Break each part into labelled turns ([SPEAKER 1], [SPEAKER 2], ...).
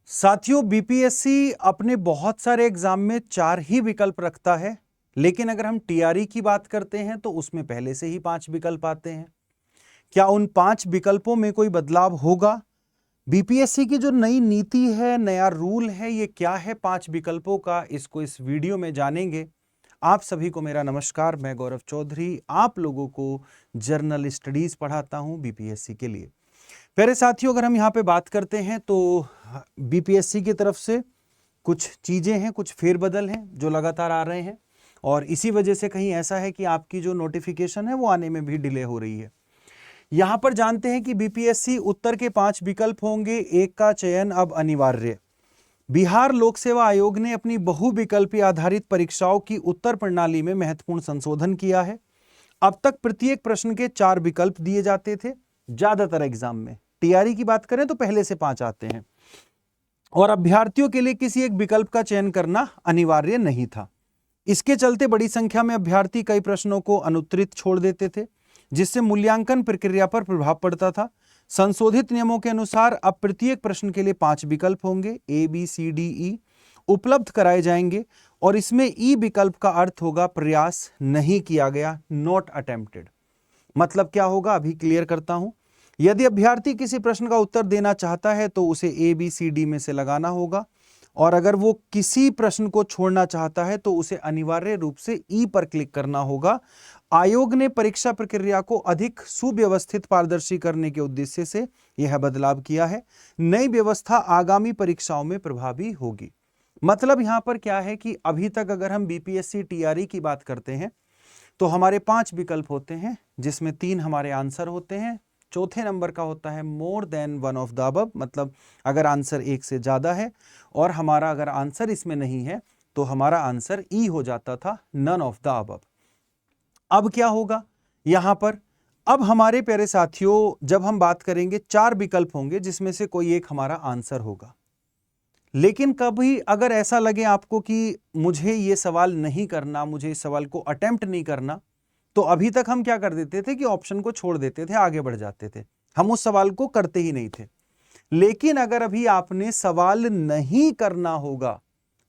[SPEAKER 1] साथियों, बीपीएससी अपने बहुत सारे एग्जाम में 4 ही विकल्प रखता है, लेकिन अगर हम टीआरई की बात करते हैं तो उसमें पहले से ही 5 विकल्प आते हैं। क्या उन 5 विकल्पों में कोई बदलाव होगा? बीपीएससी की जो नई नीति है, नया रूल है, ये क्या है 5 विकल्पों का, इसको इस वीडियो में जानेंगे। आप सभी को मेरा नमस्कार। मैं गौरव चौधरी आप लोगों को जर्नल स्टडीज पढ़ाता हूं बीपीएससी के लिए। प्यारे साथियों, अगर हम यहाँ पे बात करते हैं तो बीपीएससी की तरफ से कुछ चीजें हैं, कुछ फेरबदल हैं जो लगातार आ रहे हैं, और इसी वजह से कहीं ऐसा है कि आपकी जो नोटिफिकेशन है वो आने में भी डिले हो रही है। यहां पर जानते हैं कि बीपीएससी उत्तर के 5 विकल्प होंगे, एक का चयन अब अनिवार्य। बिहार लोक सेवा आयोग ने अपनी बहुविकल्पीय आधारित परीक्षाओं की उत्तर प्रणाली में महत्वपूर्ण संशोधन किया है। अब तक प्रत्येक प्रश्न के 4 विकल्प दिए जाते थे ज्यादातर एग्जाम में। टीआरई की बात करें तो पहले से 5 आते हैं, और अभ्यर्थियों के लिए किसी एक विकल्प का चयन करना अनिवार्य नहीं था। इसके चलते बड़ी संख्या में अभ्यर्थी कई प्रश्नों को अनुत्तरित छोड़ देते थे, जिससे मूल्यांकन प्रक्रिया पर प्रभाव पड़ता था। संशोधित नियमों के अनुसार अब प्रत्येक प्रश्न के लिए 5 विकल्प होंगे, A B C D E उपलब्ध कराए जाएंगे, और इसमें ई विकल्प का अर्थ होगा प्रयास नहीं किया गया, नॉट अटेम्प्टेड। मतलब क्या होगा, अभी क्लियर करता हूं। यदि अभ्यर्थी किसी प्रश्न का उत्तर देना चाहता है तो उसे ए बी सी डी में से लगाना होगा, और अगर वो किसी प्रश्न को छोड़ना चाहता है तो उसे अनिवार्य रूप से ई पर क्लिक करना होगा। आयोग ने परीक्षा प्रक्रिया को अधिक सुव्यवस्थित पारदर्शी करने के उद्देश्य से यह बदलाव किया है। नई व्यवस्था आगामी परीक्षाओं में प्रभावी होगी। मतलब यहां पर क्या है कि अभी तक अगर हम बीपीएससी टीआरई की बात करते हैं तो हमारे 5 विकल्प होते हैं, जिसमें 3 हमारे आंसर होते हैं। चौथे नंबर का होता है more than one of the above, मतलब अगर आंसर एक से ज्यादा है, और हमारा अगर आंसर इसमें नहीं है तो हमारा आंसर ई हो जाता था, नन ऑफ द अबव। अब क्या होगा यहां पर? अब हमारे प्यारे साथियों, जब हम बात करेंगे 4 विकल्प होंगे जिसमें से कोई एक हमारा आंसर होगा। लेकिन कभी अगर ऐसा लगे आपको कि मुझे ये सवाल नहीं करना, मुझे इस सवाल को अटेम्प्ट नहीं करना, तो अभी तक हम क्या कर देते थे कि ऑप्शन को छोड़ देते थे, आगे बढ़ जाते थे, हम उस सवाल को करते ही नहीं थे। लेकिन अगर अभी आपने सवाल नहीं करना होगा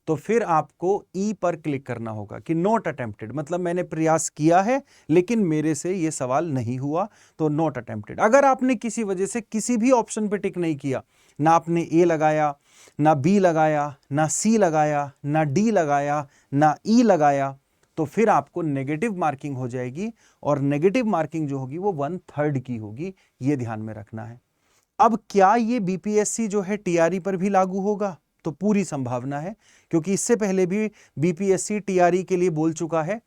[SPEAKER 1] तो फिर आपको ई पर क्लिक करना होगा कि नॉट अटेम्प्टेड, मतलब मैंने प्रयास किया है लेकिन मेरे से यह सवाल नहीं हुआ, तो नॉट अटेम्प्टेड। अगर आपने किसी वजह से किसी भी ऑप्शन पर टिक नहीं किया, ना आपने ए लगाया, ना बी लगाया, ना सी लगाया, ना डी लगाया, ना ई लगाया, तो फिर आपको नेगेटिव मार्किंग हो जाएगी, और नेगेटिव मार्किंग जो होगी वो 1/3 की होगी। ये ध्यान में रखना है। अब क्या ये बीपीएससी जो है टीआरई पर भी लागू होगा? तो पूरी संभावना है, क्योंकि इससे पहले भी बीपीएससी टीआरई के लिए बोल चुका है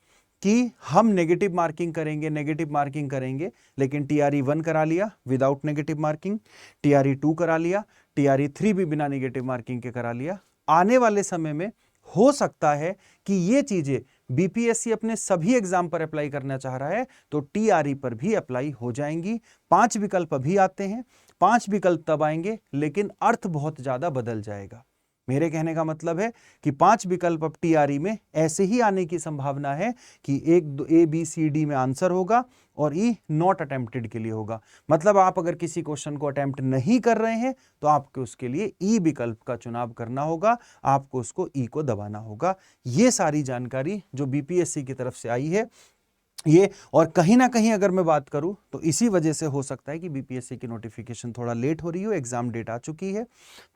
[SPEAKER 1] कि हम नेगेटिव मार्किंग करेंगे, नेगेटिव मार्किंग करेंगे। लेकिन टीआरई 1 करा लिया विदाउट नेगेटिव मार्किंग, टीआरई 2 करा लिया, टीआरई 3 भी बिना नेगेटिव मार्किंग के करा लिया। आने वाले समय में हो सकता है कि ये चीजें बीपीएससी अपने सभी एग्जाम पर अप्लाई करना चाह रहा है तो टीआरई पर भी अप्लाई हो जाएंगी। 5 विकल्प अभी आते हैं, 5 विकल्प तब आएंगे, लेकिन अर्थ बहुत ज्यादा बदल जाएगा। मेरे कहने का मतलब है कि 5 विकल्प अब टीआरई में ऐसे ही आने की संभावना है कि एक ए बी सी डी में आंसर होगा और ई नॉट अटेम्प्टेड के लिए होगा। मतलब आप अगर किसी क्वेश्चन को अटेम्प्ट नहीं कर रहे हैं तो आपको उसके लिए ई विकल्प का चुनाव करना होगा, आपको उसको ई को दबाना होगा। ये सारी जानकारी जो बीपीएससी की तरफ से आई है ये, और कहीं ना कहीं अगर मैं बात करूं तो इसी वजह से हो सकता है कि बीपीएससी की नोटिफिकेशन थोड़ा लेट हो रही हो, एग्जाम डेट आ चुकी है।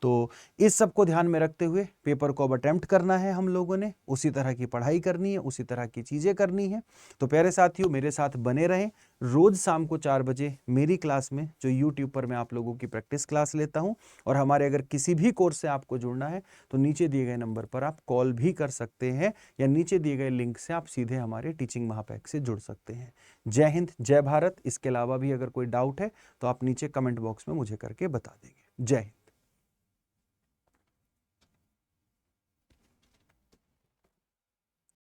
[SPEAKER 1] तो इस सब को ध्यान में रखते हुए पेपर को अब अटेम्प्ट करना है हम लोगों ने, उसी तरह की पढ़ाई करनी है, उसी तरह की चीजें करनी है। तो प्यारे साथियों, मेरे साथ बने रहें। रोज शाम को 4 बजे मेरी क्लास में, जो यूट्यूब पर मैं आप लोगों की प्रैक्टिस क्लास लेता हूं, और हमारे अगर किसी भी कोर्स से आपको जुड़ना है तो नीचे दिए गए नंबर पर आप कॉल भी कर सकते हैं, या नीचे दिए गए लिंक से आप सीधे हमारे टीचिंग महापैक से जुड़ सकते हैं। जय हिंद, जय भारत। इसके अलावा भी अगर कोई डाउट है तो आप नीचे कमेंट बॉक्स में मुझे करके बता देंगे। जय हिंद।